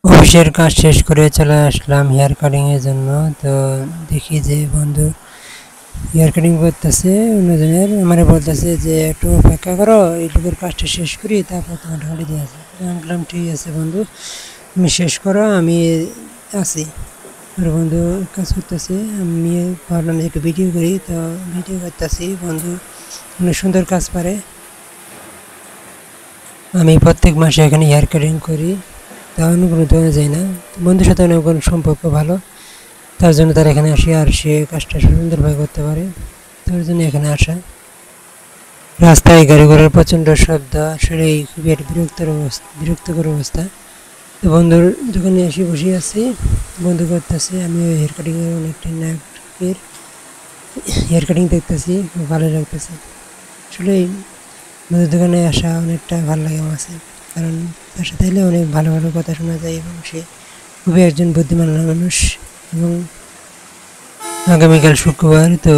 অফিসের কাজ শেষ করে চলে আসলাম হেয়ার কাটিং এর জন্য। তো দেখি যে বন্ধু হেয়ার কাটিং করতেছে অন্যজনের, আমারে বলতেছে যে একটু অপেক্ষা করো, এইটুকুর কাজটা শেষ করি তারপর তোমার গাড়ি দিয়ে আছে। আমি বললাম ঠিক আছে বন্ধু, তুমি শেষ করো, আমি আছি। আর বন্ধু কাজ করতেছে, আমি ভাবলাম যে একটু ভিডিও করি। তো ভিডিও করতেছি, বন্ধু অনেক সুন্দর কাজ পারে। আমি প্রত্যেক মাসে এখানে হেয়ার কাটিং করি, তা অন্য কোনো দোকানে যাই না। বন্ধুর সাথে অনেক সম্পর্ক ভালো, তার জন্য তার এখানে আসি, আর সে কাজটা সুন্দরভাবে করতে পারে, তার জন্য এখানে আসা। রাস্তায় গাড়ি ঘোড়ার প্রচণ্ড শব্দ, আসলে খুবই একটা বিরক্তকর অবস্থা। তো বন্ধুর দোকানে এসে বসে আছি, বন্ধু করতেছে, আমি ওই হেয়ার কাটিংয়ের অনেকটা নায়কের হেয়ার কাটিং দেখতেছি, খুব ভালো লাগতেছে। আসলে বন্ধুর দোকানে আসা অনেকটা ভালো লাগে আমার কাছে, কারণ তার সাথে এলে অনেক ভালো ভালো কথা শোনা যায়, এবং সে খুবই একজন বুদ্ধিমান মানুষ। এবং আগামীকাল শুক্রবার, তো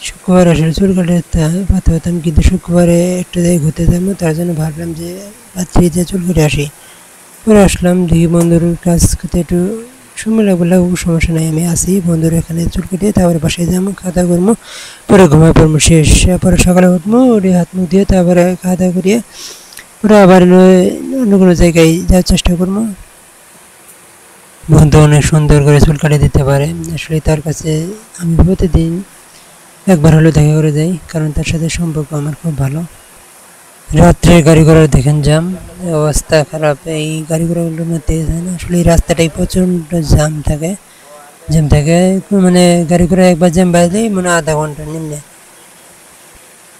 শুক্রবার আসলে চুল কাটাতে পারতাম, কিন্তু শুক্রবারে একটা জায়গায় ঘুরতে যাবো, তার জন্য ভাবলাম যে রাত্রিতে চুল কেটে আসি। পরে আসলাম, দেখি বন্ধুর কাজ করতে একটু সময় লাগবে, সমস্যা নাই, আমি আসি বন্ধুর এখানে চুল কেটে, তারপরে বাসায় যাবো, খাওয়া দাওয়া করবো, পরে ঘুমায় পড়বো, শেষ। পরে সকালে উঠবো, উঠে হাত মুখ দিয়ে তারপরে খাওয়া দাওয়া করিয়ে ওরা আবার অন্য কোনো জায়গায় যাওয়ার চেষ্টা করবো। বন্ধু অনেক সুন্দর করে চুল কাটে দিতে পারে, আসলে তার কাছে আমি প্রতিদিন একবার হলেও দেখা করে যাই, কারণ তার সাথে সম্পর্ক আমার খুব ভালো। রাত্রে গাড়ি ঘোড়া দেখেন জ্যাম, অবস্থা খারাপ, এই গাড়ি ঘোড়াগুলোর মধ্যে যায় না, আসলে এই রাস্তাটাই প্রচণ্ড জ্যাম থাকে, মানে গাড়ি ঘোড়া একবার জ্যাম বাজলেই মানে আধা ঘন্টা নিম্নে।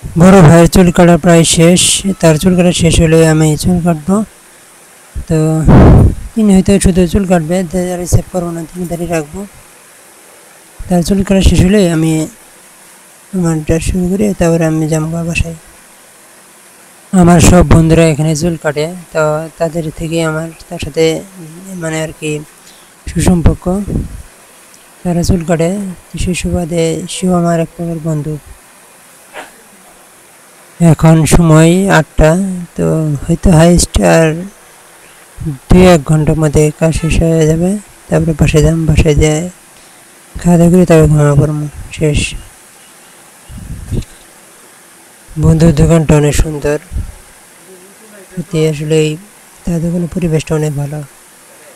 বড় ভাইয়ের চুল কাটা প্রায় শেষ, তার চুল কাটা শেষ হলে আমি চুল কাটবো। তো তিনি হয়তো শুধু চুল কাটবে, সেভ করবো না, তিনি দাঁড়িয়ে রাখবো। তার চুল কাটা শেষ হলে আমি আমার ড্রেস শুরু করি, তারপরে আমি যাবো বাসায়। আমার সব বন্ধুরা এখানে চুল কাটে, তো তাদের থেকে আমার তার সাথে মানে আর কি সুসম্পর্ক। তারা চুল কাটে, সেই সুবাদে সেও আমার এক প্রকার বন্ধু। এখন সময় 8টা, তো হয়তো হাইস্ট আর 2-1 ঘন্টার মধ্যে কাজ শেষ হয়ে যাবে, তারপরে বাসায় যাম, বাসায় যেয়ে খাওয়া দাওয়া করে তারপরে ঘুমা পড়বো, শেষ। বন্ধুর দোকানটা অনেক সুন্দর, সত্যি আসলে তার দোকানের পরিবেশটা অনেক ভালো।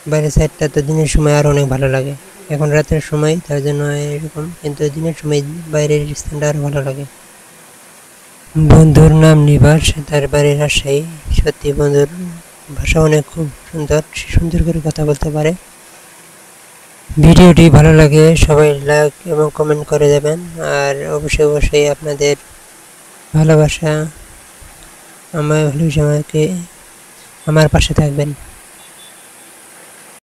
বাইরের সাইডটা তো দিনের সময় আরও অনেক ভালো লাগে, এখন রাতের সময় তার জন্য এরকম, কিন্তু দিনের সময় বাইরের স্থানটা আরও ভালো লাগে। বন্ধুর নাম নিবাস, তার বাড়ি রাজশাহী। সত্যি বন্ধুর ভাষা অনেক খুব সুন্দর, সে সুন্দর করে কথা বলতে পারে। ভিডিওটি ভালো লাগে সবাই লাইক এবং কমেন্ট করে দেবেন, আর অবশ্যই আপনাদের ভালোবাসা আমাকে আমার পাশে থাকবেন।